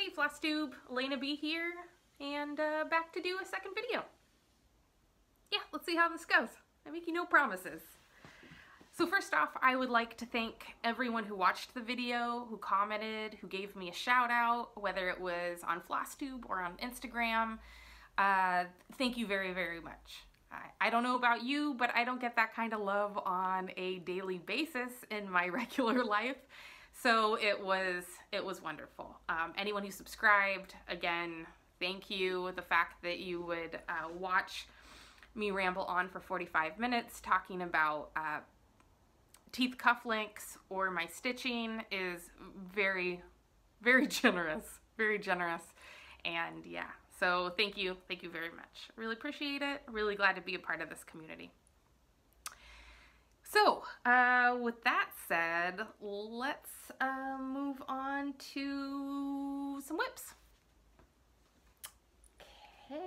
Hey Flosstube, Elena B here, and back to do a second video. Yeah, let's see how this goes. I make you no promises. So first off, I would like to thank everyone who watched the video, who commented, who gave me a shout out, whether it was on Flosstube or on Instagram. Thank you very, very much. I don't know about you, but I don't get that kind of love on a daily basis in my regular life. So it was wonderful. Anyone who subscribed, again, thank you. The fact that you would watch me ramble on for 45 minutes talking about teeth cufflinks or my stitching is very, very generous, very generous. And yeah, so thank you very much. Really appreciate it. Really glad to be a part of this community. So, with that said, let's move on to some whips. Okay.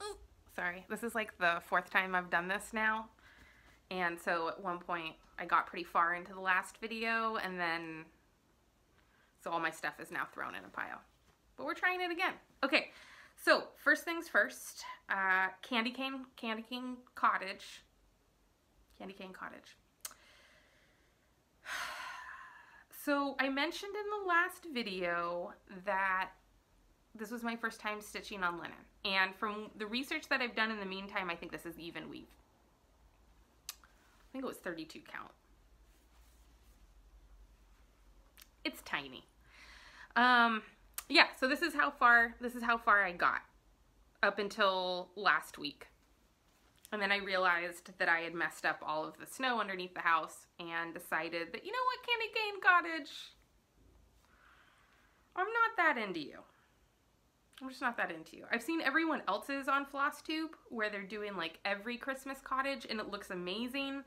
Ooh, sorry, this is like the 4th time I've done this now. And so at one point I got pretty far into the last video, and then, so all my stuff is now thrown in a pile. But we're trying it again. Okay, so first things first, Candy Cane Cottage. Candy Cane Cottage. So I mentioned in the last video that this was my first time stitching on linen. And from the research that I've done in the meantime, I think this is even weave. I think it was 32 count. It's tiny. Yeah, so this is how far I got up until last week. And then I realized that I had messed up all of the snow underneath the house and decided that, you know what, Candy Cane Cottage, I'm not that into you. I'm just not that into you. I've seen everyone else's on Flosstube where they're doing like every Christmas cottage and it looks amazing.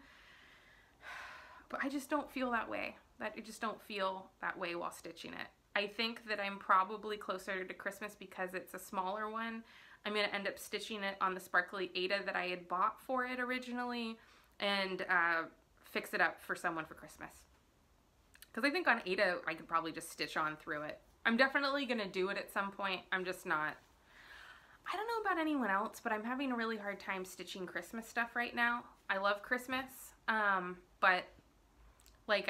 But I just don't feel that way. I just don't feel that way while stitching it. I think that I'm probably closer to Christmas because it's a smaller one. I'm going to end up stitching it on the sparkly Ada that I had bought for it originally and fix it up for someone for Christmas. Because I think on Ada I could probably just stitch on through it. I'm definitely going to do it at some point. I'm just not. I don't know about anyone else, but I'm having a really hard time stitching Christmas stuff right now. I love Christmas, but like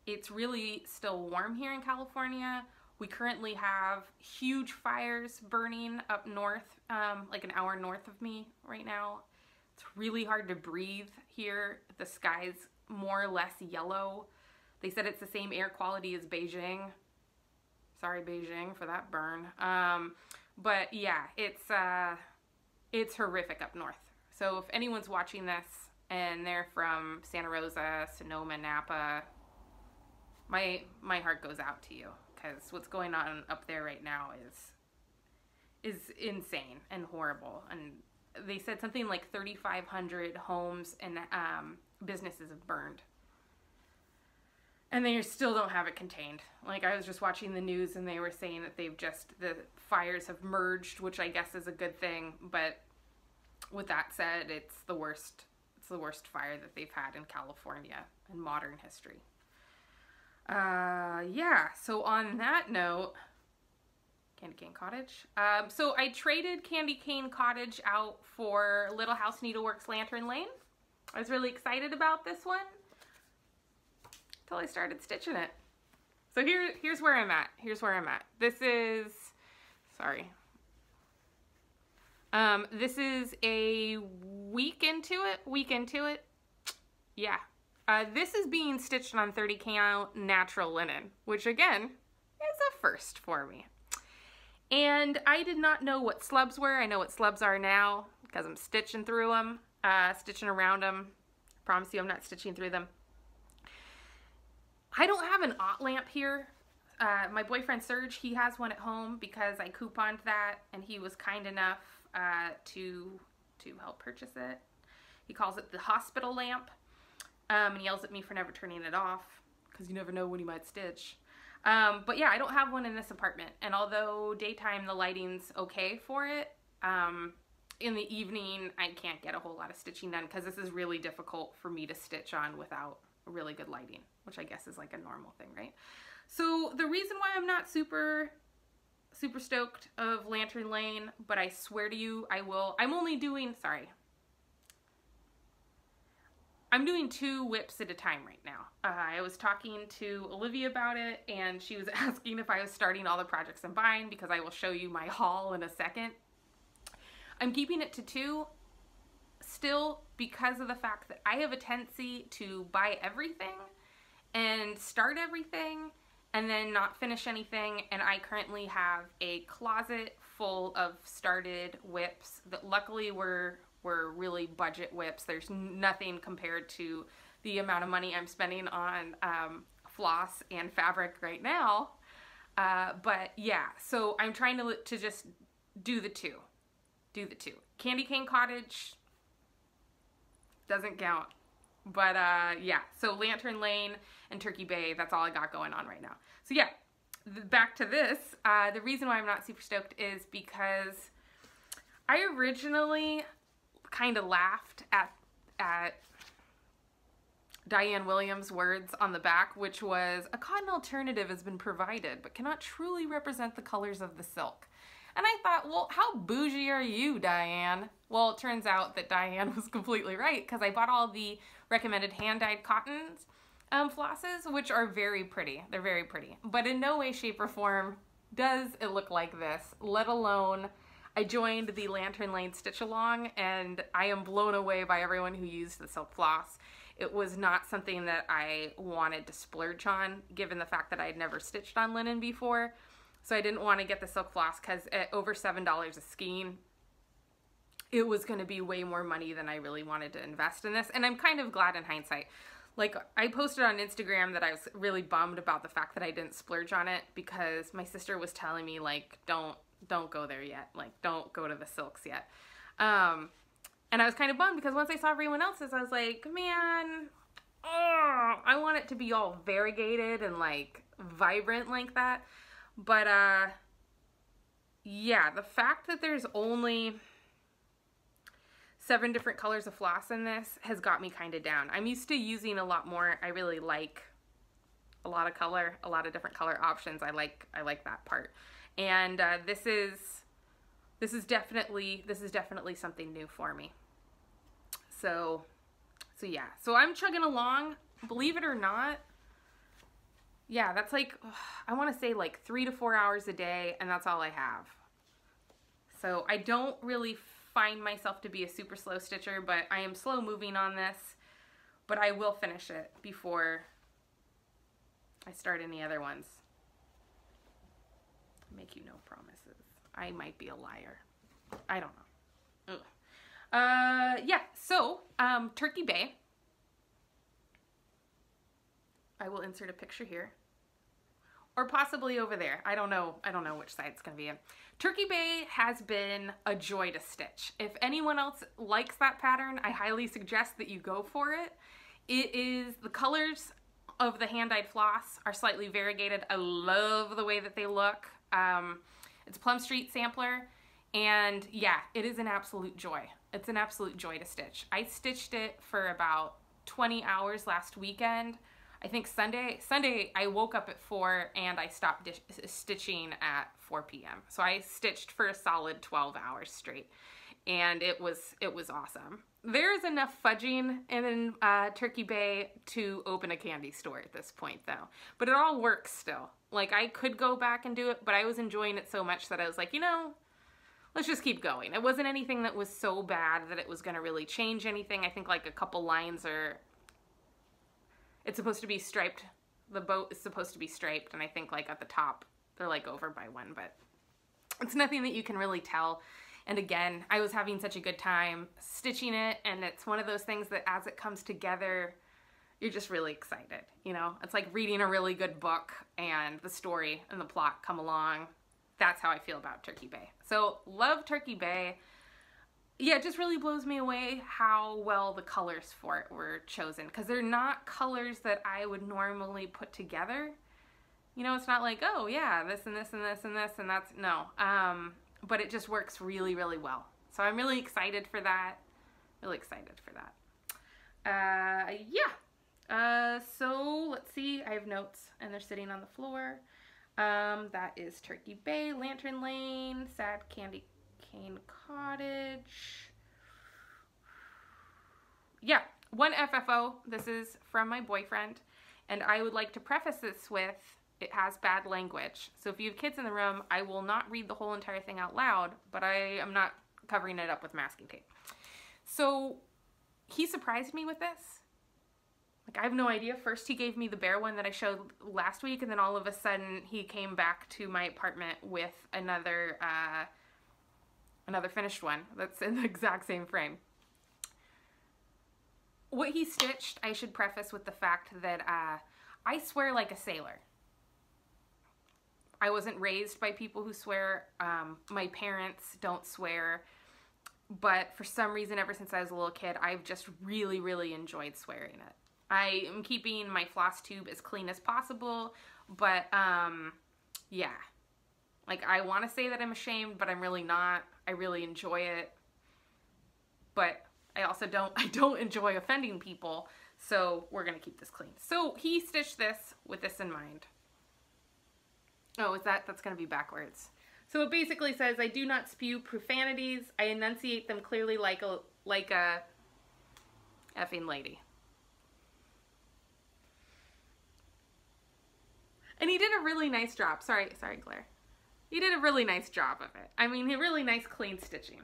it's really still warm here in California. We currently have huge fires burning up north, like an hour north of me right now. It's really hard to breathe here. The sky's more or less yellow. They said it's the same air quality as Beijing. Sorry, Beijing, for that burn. But yeah, it's horrific up north. So if anyone's watching this and they're from Santa Rosa, Sonoma, Napa, my heart goes out to you. Because what's going on up there right now is insane and horrible. And they said something like 3,500 homes and businesses have burned. And they still don't have it contained. Like, I was just watching the news and they were saying that the fires have merged, which I guess is a good thing. But with that said, it's the worst fire that they've had in California in modern history. Yeah, so on that note, Candy Cane Cottage. So I traded Candy Cane Cottage out for Little House Needleworks Lantern Lane. I was really excited about this one until I started stitching it. So here's where I'm at. Here's where I'm at. This is, sorry. This is a week into it. Yeah. This is being stitched on 30 count natural linen, which again is a first for me. And I did not know what slubs were. I know what slubs are now because I'm stitching through them, stitching around them. I promise you I'm not stitching through them. I don't have an aught lamp here. My boyfriend Serge, he has one at home because I couponed that and he was kind enough to help purchase it. He calls it the hospital lamp. And yells at me for never turning it off because you never know when you might stitch. But yeah, I don't have one in this apartment. And although daytime the lighting's okay for it, in the evening I can't get a whole lot of stitching done because this is really difficult for me to stitch on without really good lighting, which I guess is like a normal thing, right? So the reason why I'm not super stoked of Lantern Lane, but I swear to you, I'm only doing, I'm doing 2 whips at a time right now. I was talking to Olivia about it, and she was asking if I was starting all the projects I'm buying, because I will show you my haul in a second. I'm keeping it to 2 still because of the fact that I have a tendency to buy everything and start everything and then not finish anything, and I currently have a closet full of started whips that luckily were really budget whips. There's nothing compared to the amount of money I'm spending on floss and fabric right now. But yeah, so I'm trying to just do the 2. Candy Cane Cottage doesn't count. But yeah, so Lantern Lane and Turkey Bay, that's all I got going on right now. So yeah, back to this. The reason why I'm not super stoked is because I originally kind of laughed at Diane Williams' words on the back, which was, "A cotton alternative has been provided, but cannot truly represent the colors of the silk." And I thought, well, how bougie are you, Diane? Well, it turns out that Diane was completely right, because I bought all the recommended hand-dyed cottons flosses, which are very pretty. They're very pretty. But in no way, shape, or form does it look like this, let alone I joined the Lantern Lane Stitch Along, and I am blown away by everyone who used the silk floss. It was not something that I wanted to splurge on, given the fact that I had never stitched on linen before. So I didn't want to get the silk floss, because at over $7 a skein, it was going to be way more money than I really wanted to invest in this. And I'm kind of glad in hindsight. Like, I posted on Instagram that I was really bummed about the fact that I didn't splurge on it, because my sister was telling me, like, don't go there yet. Like, don't go to the silks yet. And I was kind of bummed, because once I saw everyone else's, I was like, man, I want it to be all variegated and, like, vibrant like that. But, yeah, the fact that there's only 7 different colors of floss in this has got me kind of down. I'm used to using a lot more. I really like a lot of color, a lot of different color options. I like that part. And this is definitely something new for me. So yeah. So I'm chugging along, believe it or not. Yeah, that's like, I want to say like 3 to 4 hours a day, and that's all I have. So I don't really find myself to be a super slow stitcher, but I am slow moving on this, but I will finish it before I start any other ones. Make you no promises. I might be a liar. I don't know. Ugh. Yeah, so Turkey Bay. I will insert a picture here. Or possibly over there. I don't know which side it's going to be in. Turkey Bay has been a joy to stitch. If anyone else likes that pattern, I highly suggest that you go for it. It is, the colors of the hand-dyed floss are slightly variegated. I love the way that they look. It's a Plum Street sampler, and yeah, it is an absolute joy. It's an absolute joy to stitch. I stitched it for about 20 hours last weekend. I think Sunday I woke up at 4 and I stopped stitching at 4 p.m. So I stitched for a solid 12 hours straight, and it was awesome. There's enough fudging in Turkey Bay to open a candy store at this point, though. But it all works still. Like, I could go back and do it, but I was enjoying it so much that I was like, you know, let's just keep going. It wasn't anything that was so bad that it was going to really change anything. I think like a couple lines are... It's supposed to be striped. The boat is supposed to be striped, and I think like at the top they're like over by 1, but it's nothing that you can really tell. And again, I was having such a good time stitching it, and it's one of those things that as it comes together, you're just really excited, you know? It's like reading a really good book and the story and the plot come along. That's how I feel about Turkey Bay. So, love Turkey Bay. Yeah, it just really blows me away how well the colors for it were chosen, because they're not colors that I would normally put together. You know, it's not like, oh yeah, this and this and this and this and that's, no. But it just works really, really well. So I'm really excited for that. Really excited for that. Yeah. So let's see. I have notes, and they're sitting on the floor. That is Turkey Bay, Lantern Lane, Sad Candy Cane Cottage. Yeah, one FFO. This is from my boyfriend, and I would like to preface this with, it has bad language. So if you have kids in the room, I will not read the whole entire thing out loud, but I am not covering it up with masking tape. So he surprised me with this. Like, I have no idea. First he gave me the bear one that I showed last week, and then all of a sudden he came back to my apartment with another finished one that's in the exact same frame. What he stitched, I should preface with the fact that I swear like a sailor. I wasn't raised by people who swear. My parents don't swear. But for some reason, ever since I was a little kid, I've just really, really enjoyed swearing it. I am keeping my Flosstube as clean as possible. But, yeah. Like, I want to say that I'm ashamed, but I'm really not. I really enjoy it. But I also don't enjoy offending people. So we're going to keep this clean. So he stitched this with this in mind. Oh, that's going to be backwards. So it basically says, I do not spew profanities. I enunciate them clearly like a effing lady. And he did a really nice job. Sorry, Claire. He did a really nice job of it. I mean, really nice clean stitching.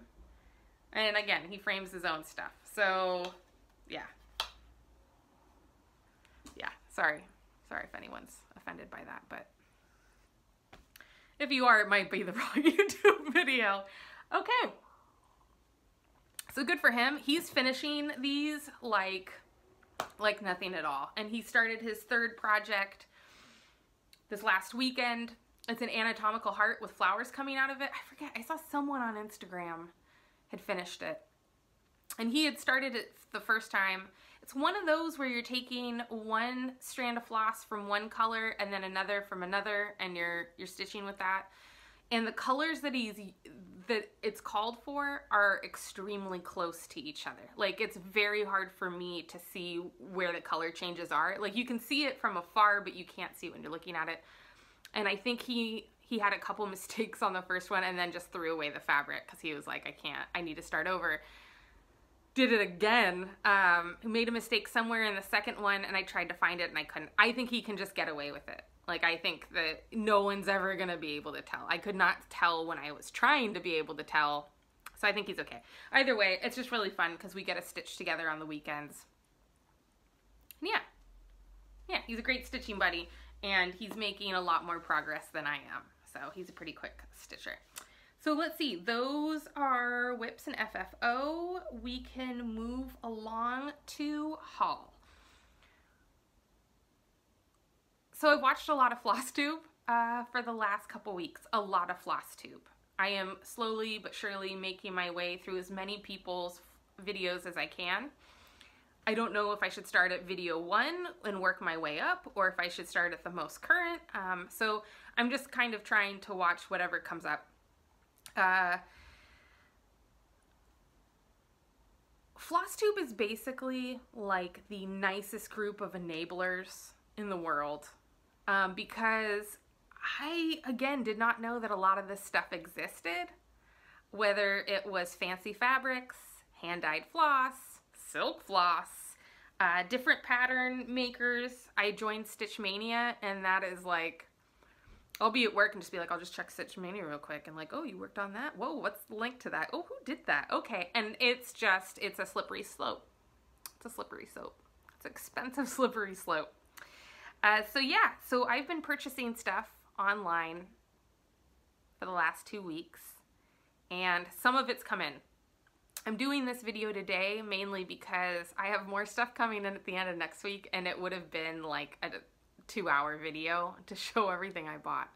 And again, he frames his own stuff. So, yeah. Yeah, sorry. Sorry if anyone's offended by that, but if you are, it might be the wrong YouTube video. Okay. So good for him. He's finishing these like nothing at all. And he started his third project this last weekend. It's an anatomical heart with flowers coming out of it. I forget. I saw someone on Instagram had finished it. And he had started it the first time. It's one of those where you're taking one strand of floss from one color and then another from another, and you're stitching with that. And the colors that it's called for are extremely close to each other. Like, it's very hard for me to see where the color changes are. Like, you can see it from afar, but you can't see it when you're looking at it. And I think he had a couple mistakes on the first one and then just threw away the fabric because he was like, I need to start over. Did it again, made a mistake somewhere in the second one, and I tried to find it and I couldn't. I think he can just get away with it. Like, I think that no one's ever gonna be able to tell. I could not tell when I was trying to be able to tell, so I think he's okay. Either way, it's just really fun because we get to stitch together on the weekends. And yeah, he's a great stitching buddy, and he's making a lot more progress than I am. So he's a pretty quick stitcher. So let's see, those are whips and FFO. We can move along to haul. So I've watched a lot of Flosstube for the last couple weeks, a lot of Flosstube. I am slowly but surely making my way through as many people's videos as I can. I don't know if I should start at video 1 and work my way up, or if I should start at the most current. So I'm just kind of trying to watch whatever comes up. Flosstube is basically like the nicest group of enablers in the world, because I, again, did not know that a lot of this stuff existed, whether it was fancy fabrics, hand-dyed floss, silk floss, different pattern makers. I joined Stitch Mania, and that is like, I'll be at work and just be like, I'll just check Stitch Mania real quick, and like, oh, you worked on that? Whoa, what's the link to that? Oh, who did that? Okay, and it's a slippery slope. It's a slippery slope. It's an expensive slippery slope. So yeah, so I've been purchasing stuff online for the last 2 weeks, and some of it's come in. I'm doing this video today mainly because I have more stuff coming in at the end of next week, and it would have been like a 2-hour video to show everything I bought.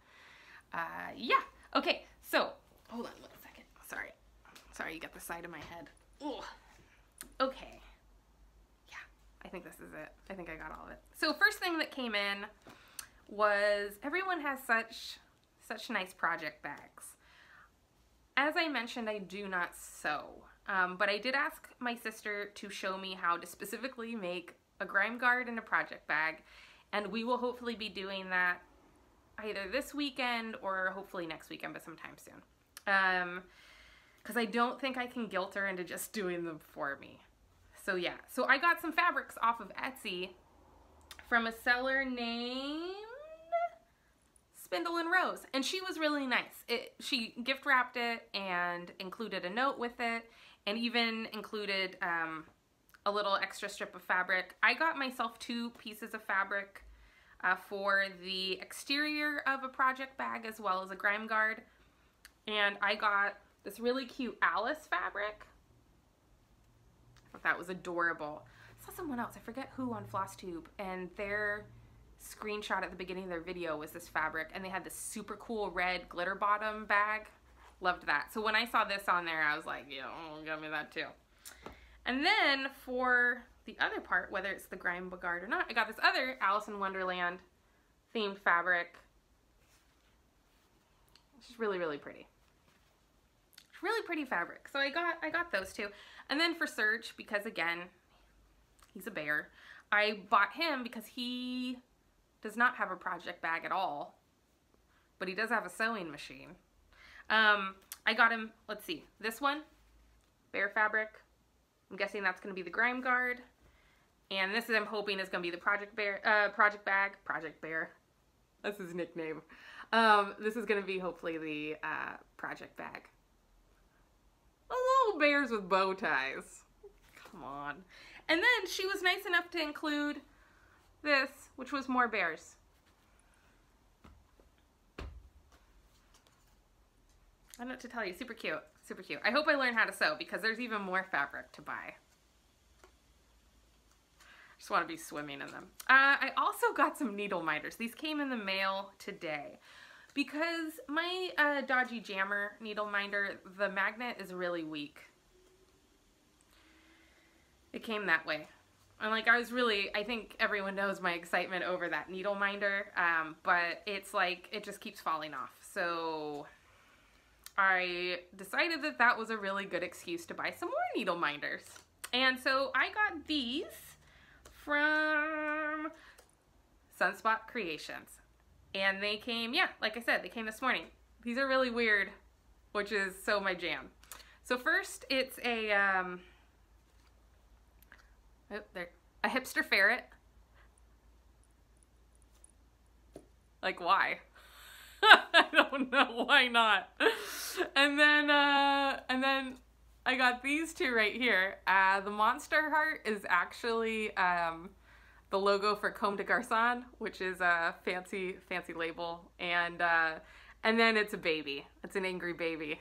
Yeah, okay, so hold on 1 second. Sorry, you got the side of my head. Ugh. Okay. I think this is it. I think I got all of it. So first thing that came in was, everyone has such nice project bags. As I mentioned, I do not sew, but I did ask my sister to show me how to specifically make a grime guard and a project bag, and we will hopefully be doing that either this weekend or hopefully next weekend, but sometime soon. Because I don't think I can guilt her into just doing them for me. So yeah, so I got some fabrics off of Etsy from a seller named Spindle and Rose, and she was really nice. She gift wrapped it and included a note with it, and even included a little extra strip of fabric. I got myself 2 pieces of fabric for the exterior of a project bag as well as a grime guard, and I got this really cute Alice fabric. I thought that was adorable. I saw someone else, I forget who, on Flosstube, and their screenshot at the beginning of their video was this fabric, and they had this super cool red glitter bottom bag. Loved that. So when I saw this on there, I was like, yeah, oh, get me that too. And then for the other part, whether it's the grime guard or not, I got this other Alice in Wonderland themed fabric. It's just really, really pretty. Really pretty fabric. So I got those 2. And then for Serge, because again, he's a bear, I bought him because he does not have a project bag at all, but he does have a sewing machine. I got him, let's see, this one, bear fabric. I'm guessing that's going to be the grime guard. And this is, I'm hoping, is going to be the project bear, project bear. That's his nickname. This is going to be hopefully the project bag. Little bears with bow ties. Come on. And then she was nice enough to include this, which was more bears. I don't know what to tell you. Super cute. Super cute. I hope I learn how to sew because there's even more fabric to buy. Just want to be swimming in them. I also got some needle minders. These came in the mail today. Because my Dodgy Jammer needle minder, the magnet is really weak. It came that way. And like, I think everyone knows my excitement over that needle minder, but it's like, it just keeps falling off. So I decided that that was a really good excuse to buy some more needle minders. And so I got these from Sunspot Creations. And they came, yeah, like I said, they came this morning. These are really weird, which is so my jam. So first, it's a, a hipster ferret. Like, why? I don't know, why not? And then I got these 2 right here. The monster heart is actually, the logo for Comme des Garçons, which is a fancy label, and then it's a baby. It's an angry baby.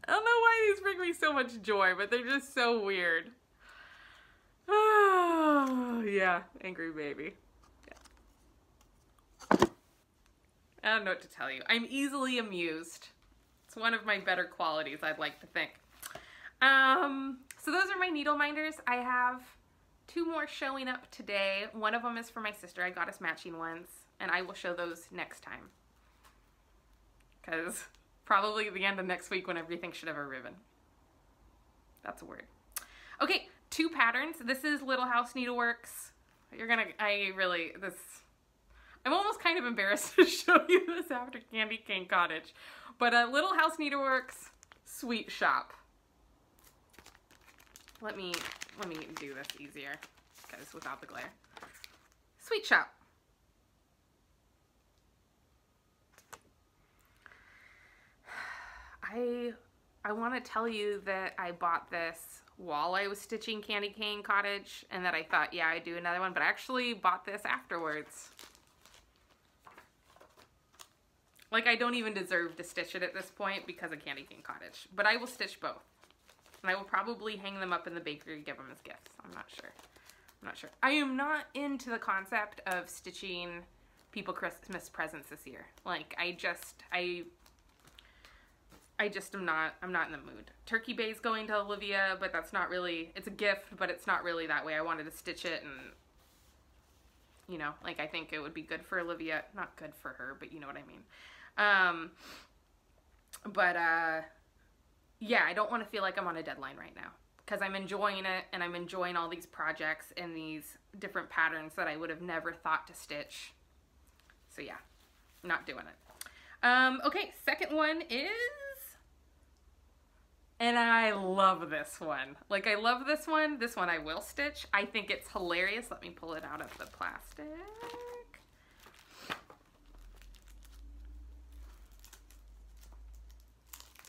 I don't know why these bring me so much joy, but they're just so weird. Oh, yeah, angry baby. Yeah. I don't know what to tell you. I'm easily amused. It's one of my better qualities, I'd like to think. So those are my needle minders. I have 2 more showing up today. One of them is for my sister. I got us matching ones, and I will show those next time. Because probably at the end of next week when everything should have a ribbon. That's a word. Okay, 2 patterns. This is Little House Needleworks. I'm almost kind of embarrassed to show you this after Candy Cane Cottage. But Little House Needleworks Sweet Shop. Let me do this easier, because without the glare. Sweet Shop. I want to tell you that I bought this while I was stitching Candy Cane Cottage, and that I thought, yeah, I'd do another one, but I actually bought this afterwards. Like, I don't even deserve to stitch it at this point because of Candy Cane Cottage, but I will stitch both. And I will probably hang them up in the bakery and give them as gifts. I'm not sure. I'm not sure. I am not into the concept of stitching people Christmas presents this year. Like, I just am not, I'm not in the mood. Turkey Bay's going to Olivia, but that's not really, it's a gift, but it's not really that way. I wanted to stitch it and, you know, like, I think it would be good for Olivia. Not good for her, but you know what I mean. Yeah, I don't want to feel like I'm on a deadline right now, because I'm enjoying it, and I'm enjoying all these projects and these different patterns that I would have never thought to stitch. So yeah, not doing it. Okay, second one is, and I love this one. Like, I love this one. This one I will stitch. I think it's hilarious. Let me pull it out of the plastic.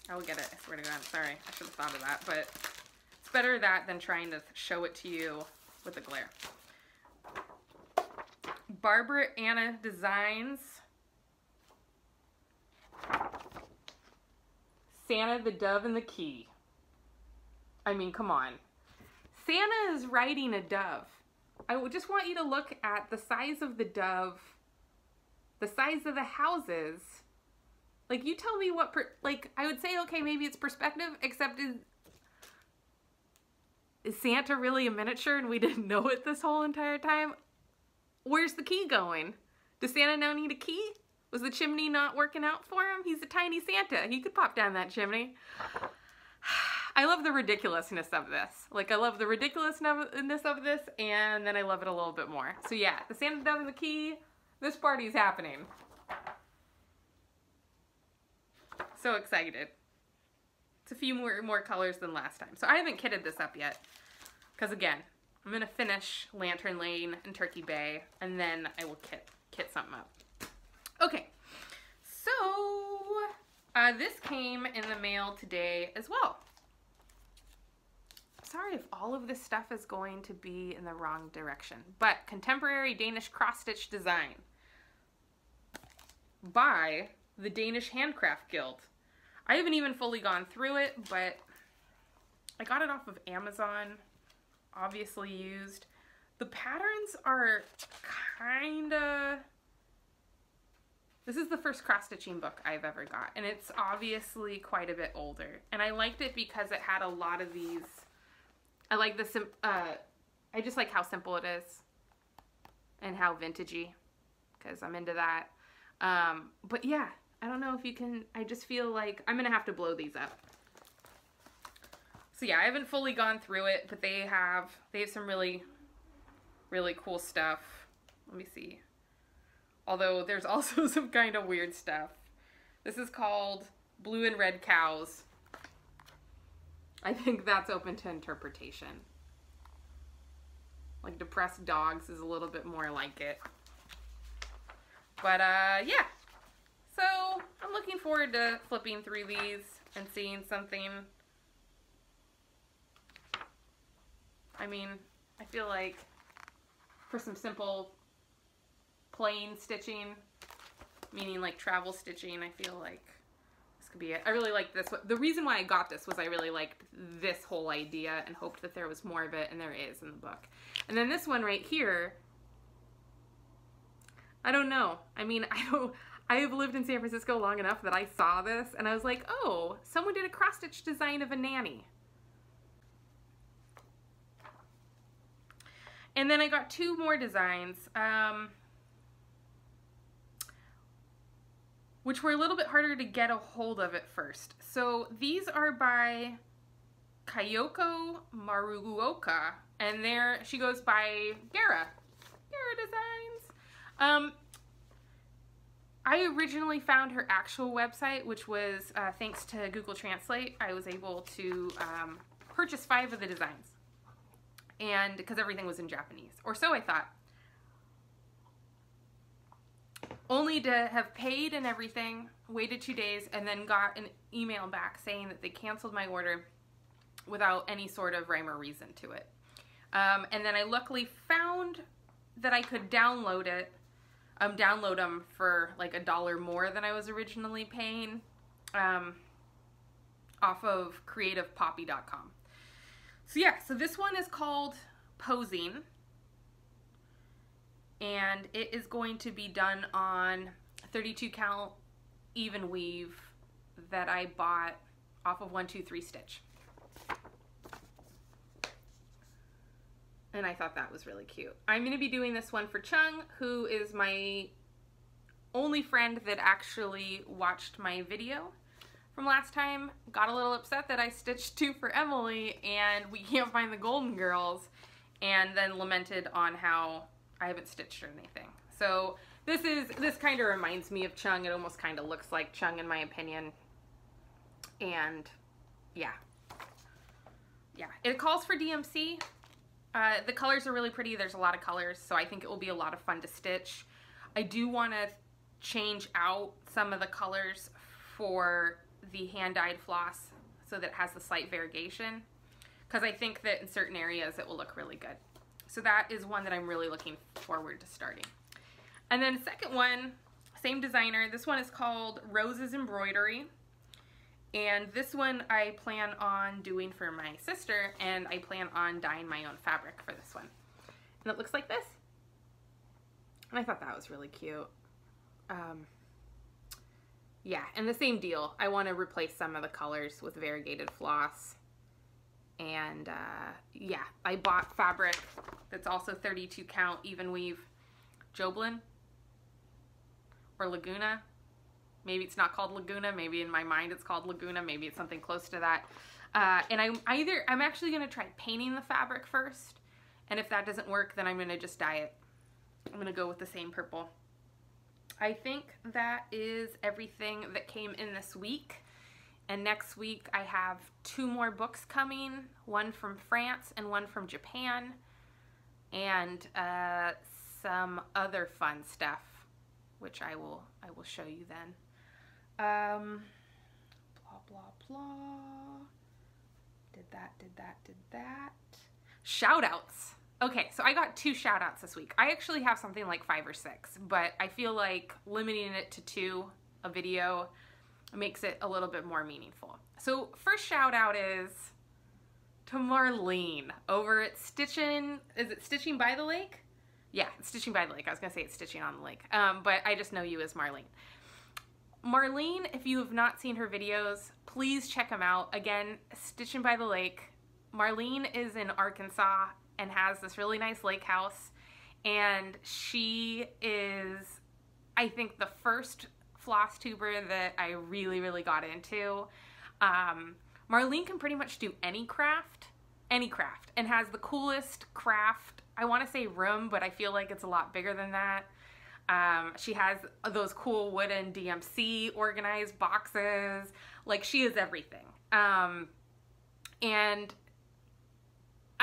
I will get it, I swear to God. Sorry, I should have thought of that, but it's better that than trying to show it to you with the glare. Barbara Anna Designs. Santa, the Dove, and the Key. I mean, come on. Santa is riding a dove. I would just want you to look at the size of the dove, the size of the houses. Like, you tell me what, like, I would say, okay, maybe it's perspective, except is Santa really a miniature and we didn't know it this whole entire time? Where's the key going? Does Santa now need a key? Was the chimney not working out for him? He's a tiny Santa. He could pop down that chimney. I love the ridiculousness of this. Like, I love the ridiculousness of this, and then I love it a little bit more. So yeah, the Santa, Dove, and the Key, this party's happening. So excited. It's a few more colors than last time. So I haven't kitted this up yet, because again, I'm gonna finish Lantern Lane and Turkey Bay, and then I will kit something up. Okay, so this came in the mail today as well. Sorry if all of this stuff is going to be in the wrong direction, but Contemporary Danish Cross-Stitch Design by the Danish Handcraft Guild. I haven't even fully gone through it, but I got it off of Amazon, obviously used. The patterns are kinda... This is the first cross-stitching book I've ever got, and it's obviously quite a bit older. And I liked it because it had a lot of these... I like the... I just like how simple it is and how vintagey, because I'm into that. But yeah, I don't know if you can... I just feel like I'm going to have to blow these up. So yeah, I haven't fully gone through it, but they have some really, really cool stuff. Let me see. Although there's also some kind of weird stuff. This is called Blue and Red Cows. I think that's open to interpretation. Like Depressed Dogs is a little bit more like it. But yeah. So I'm looking forward to flipping through these and seeing something. I mean, I feel like for some simple plain stitching, meaning like travel stitching, I feel like this could be it. I really like this. The reason why I got this was I really liked this whole idea and hoped that there was more of it, and there is in the book. And then this one right here, I don't know. I mean, I have lived in San Francisco long enough that I saw this and I was like, oh, someone did a cross-stitch design of a nanny. And then I got two more designs, which were a little bit harder to get a hold of at first. So these are by Kayoko Maruoka, and she goes by Gara Designs. I originally found her actual website, which was, thanks to Google Translate, I was able to purchase 5 of the designs. And because everything was in Japanese, or so I thought. Only to have paid and everything, waited 2 days, and then got an email back saying that they canceled my order without any sort of rhyme or reason to it. And then I luckily found that I could download them for like $1 more than I was originally paying, off of creativepoppy.com. So yeah, so this one is called Posing, and it is going to be done on 32 count even weave that I bought off of 123 Stitch. And I thought that was really cute. I'm going to be doing this one for Chung, who is my only friend that actually watched my video from from last time. Got a little upset that I stitched 2 for Emily and we can't find the Golden Girls, and then lamented on how I haven't stitched or anything. So this kind of reminds me of Chung. It almost kind of looks like Chung in my opinion. And yeah. It calls for DMC. The colors are really pretty. There's a lot of colors, so I think it will be a lot of fun to stitch. I do want to change out some of the colors for the hand-dyed floss so that it has the slight variegation, because I think that in certain areas it will look really good. So that is one that I'm really looking forward to starting. And then second one, same designer. This one is called Rose's Embroidery. And this one I plan on doing for my sister, and I plan on dyeing my own fabric for this one. And it looks like this. And I thought that was really cute. Yeah, and the same deal. I want to replace some of the colors with variegated floss. And yeah, I bought fabric that's also 32 count even weave Joblin or Laguna. Maybe it's not called Laguna. Maybe in my mind it's called Laguna. Maybe it's something close to that. And I'm actually going to try painting the fabric first. And if that doesn't work, then I'm going to just dye it. I'm going to go with the same purple. I think that is everything that came in this week. And next week I have 2 more books coming. One from France and one from Japan. And some other fun stuff, which I will show you then. Blah, blah, blah. Did that. Shoutouts. Okay, so I got 2 shoutouts this week. I actually have something like 5 or 6, but I feel like limiting it to 2 a video makes it a little bit more meaningful. So first shout out is to Marlene over at Stitching. Is it Stitching by the Lake? Yeah, it's Stitching by the Lake. I was gonna say it's Stitching on the Lake, but I just know you as Marlene. Marlene, if you have not seen her videos, please check them out. Again, Stitching by the Lake. Marlene is in Arkansas and has this really nice lake house, and she is, I think, the first floss tuber that I really got into. Marlene can pretty much do any craft, and has the coolest craft, I want to say room, but I feel like it's a lot bigger than that. She has those cool wooden DMC organized boxes. Like, she is everything. And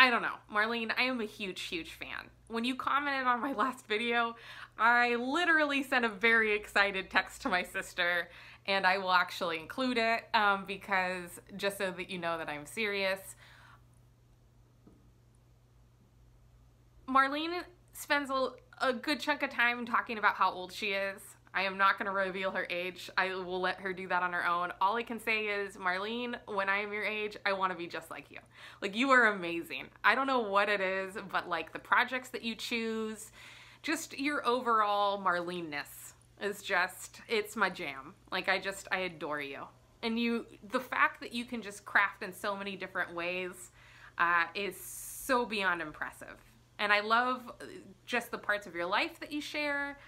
I don't know, Marlene, I am a huge fan. When you commented on my last video, I literally sent a very excited text to my sister, and I will actually include it because just so that you know that I'm serious. Marlene spends a good chunk of time talking about how old she is. I am not going to reveal her age. I will let her do that on her own. All I can say is, Marlene, when I am your age, I want to be just like you. Like, you are amazing. I don't know what it is, but like the projects that you choose, just your overall Marlene-ness is just, it's my jam. Like, I adore you. And the fact that you can just craft in so many different ways is so beyond impressive. And I love just the parts of your life that you share.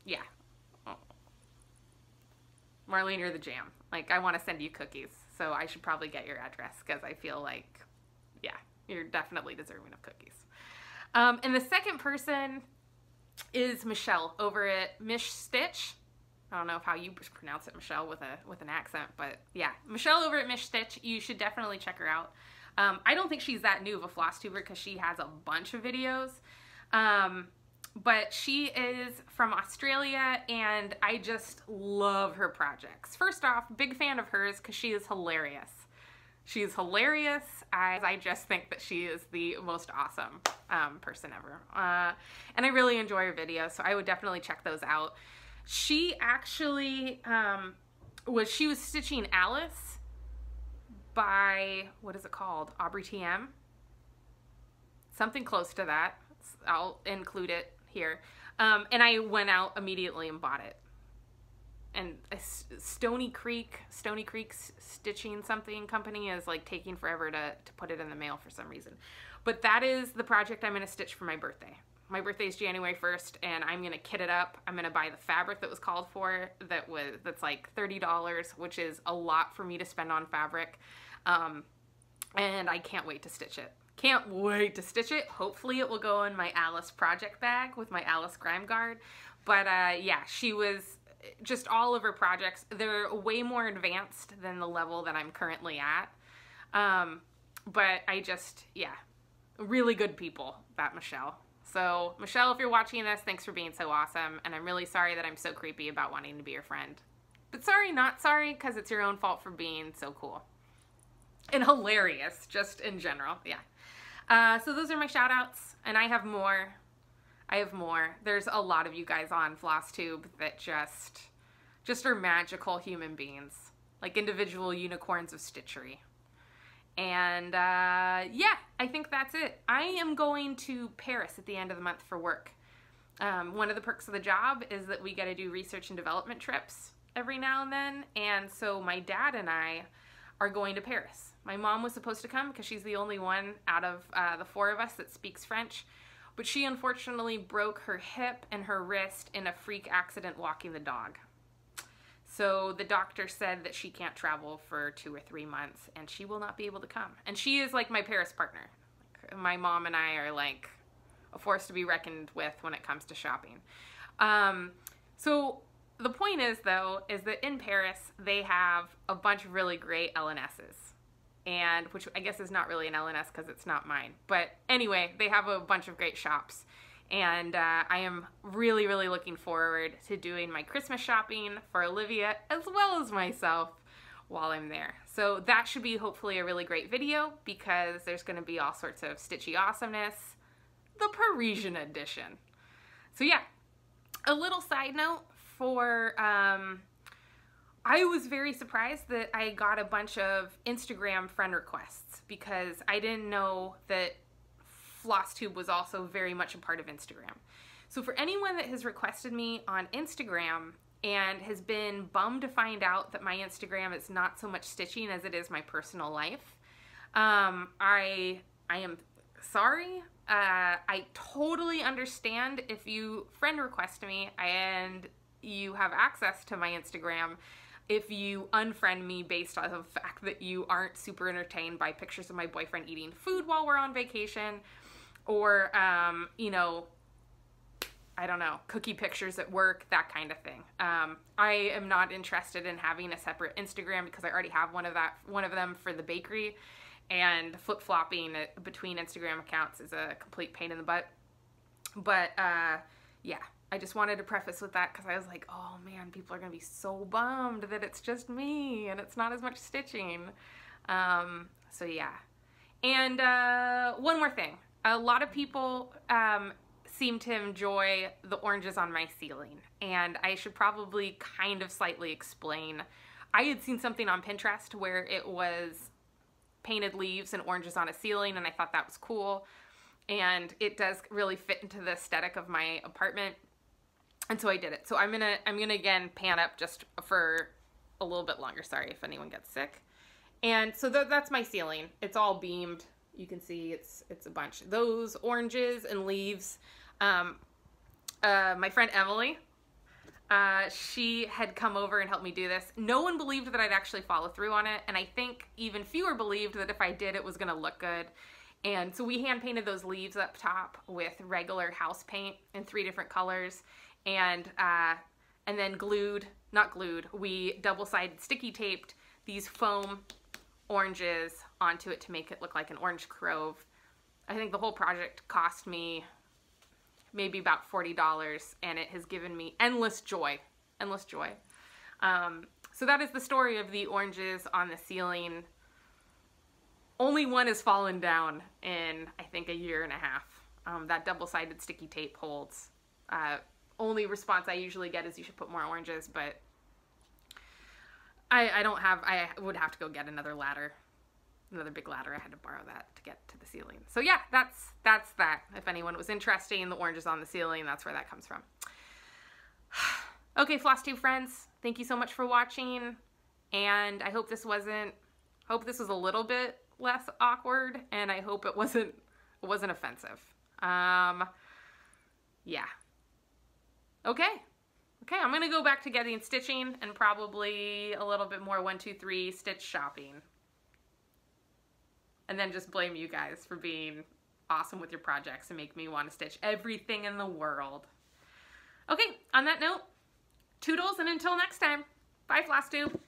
Yeah. Marlene, you're the jam. Like, I want to send you cookies, so I should probably get your address because I feel like, yeah, you're definitely deserving of cookies. And the second person is Michelle over at Mish Stitch. I don't know how you pronounce it, Michelle, with an accent, but yeah, Michelle over at Mish Stitch. You should definitely check her out. I don't think she's that new of a floss tuber because she has a bunch of videos. But she is from Australia, and I just love her projects. First off, big fan of hers because she is hilarious. She's hilarious. I just think that she is the most awesome person ever. And I really enjoy her videos, so I would definitely check those out. She actually she was stitching Alice by, what is it called? Aubrey TM? Something close to that. I'll include it here. And I went out immediately and bought it. And Stony Creek Stitching something company is like taking forever to put it in the mail for some reason. But that is the project I'm going to stitch for my birthday. my birthday's January 1st, and I'm gonna kit it up. I'm gonna buy the fabric that was called for, that's like $30, which is a lot for me to spend on fabric. And I can't wait to stitch it. Can't wait to stitch it. Hopefully it will go in my Alice project bag with my Alice Grime Guard. But yeah, she was just all of her projects. They're way more advanced than the level that I'm currently at. But I just, yeah, really good people, that Michelle. So Michelle, if you're watching this, thanks for being so awesome. And I'm really sorry that I'm so creepy about wanting to be your friend. But sorry, not sorry, because it's your own fault for being so cool. And hilarious, just in general, yeah. So those are my shout outs, and I have more. There's a lot of you guys on Flosstube that just are magical human beings, like individual unicorns of stitchery. And yeah, I think that's it. I am going to Paris at the end of the month for work. One of the perks of the job is that we get to do research and development trips every now and then, and so my dad and I are going to Paris. My mom was supposed to come because she's the only one out of the four of us that speaks French, but she unfortunately broke her hip and her wrist in a freak accident walking the dog. So the doctor said that she can't travel for 2 or 3 months and she will not be able to come. And she is like my Paris partner. My mom and I are like a force to be reckoned with when it comes to shopping. So the point is, though, is that in Paris, they have a bunch of really great LNSs. And, which I guess is not really an LNS because it's not mine. But anyway, they have a bunch of great shops. And I am really, really looking forward to doing my Christmas shopping for Olivia as well as myself while I'm there. So that should be hopefully a really great video because there's going to be all sorts of stitchy awesomeness. The Parisian edition. So yeah, a little side note for, I was very surprised that I got a bunch of Instagram friend requests because I didn't know that Flosstube was also very much a part of Instagram. So for anyone that has requested me on Instagram and has been bummed to find out that my Instagram is not so much stitching as it is my personal life, I am sorry. I totally understand if you friend request me and you have access to my Instagram, if you unfriend me based on the fact that you aren't super entertained by pictures of my boyfriend eating food while we're on vacation, or, you know, I don't know, cookie pictures at work, that kind of thing. I am not interested in having a separate Instagram because I already have one of them for the bakery, and flip-flopping between Instagram accounts is a complete pain in the butt. But, yeah. I just wanted to preface with that because I was like, oh man, people are going to be so bummed that it's just me and it's not as much stitching. So yeah. And one more thing. A lot of people seem to enjoy the oranges on my ceiling, and I should probably kind of slightly explain. I had seen something on Pinterest where it was painted leaves and oranges on a ceiling, and I thought that was cool. And it does really fit into the aesthetic of my apartment. And so I did it. So I'm gonna again pan up just for a little bit longer. Sorry if anyone gets sick. And so that's my ceiling. It's all beamed. You can see it's a bunch. Those oranges and leaves. My friend Emily, she had come over and helped me do this. No one believed that I'd actually follow through on it, and I think even fewer believed that if I did, it was gonna look good. And so we hand painted those leaves up top with regular house paint in 3 different colors. And then we double-sided sticky taped these foam oranges onto it to make it look like an orange grove. I think the whole project cost me maybe about $40, and it has given me endless joy, endless joy. So that is the story of the oranges on the ceiling. Only one has fallen down in, I think, a year and a half. That double-sided sticky tape holds. Only response I usually get is you should put more oranges, but I would have to go get another ladder, another big ladder. I had to borrow that to get to the ceiling. So yeah, that's that. If anyone was interested in the oranges on the ceiling, that's where that comes from. Okay, Flosstube friends, thank you so much for watching, and I hope this was a little bit less awkward, and I hope it wasn't offensive. yeah. Okay. Okay, I'm going to go back to getting stitching and probably a little bit more 1, 2, 3 stitch shopping. And then just blame you guys for being awesome with your projects and make me want to stitch everything in the world. Okay, on that note, toodles, and until next time, bye Flosstube.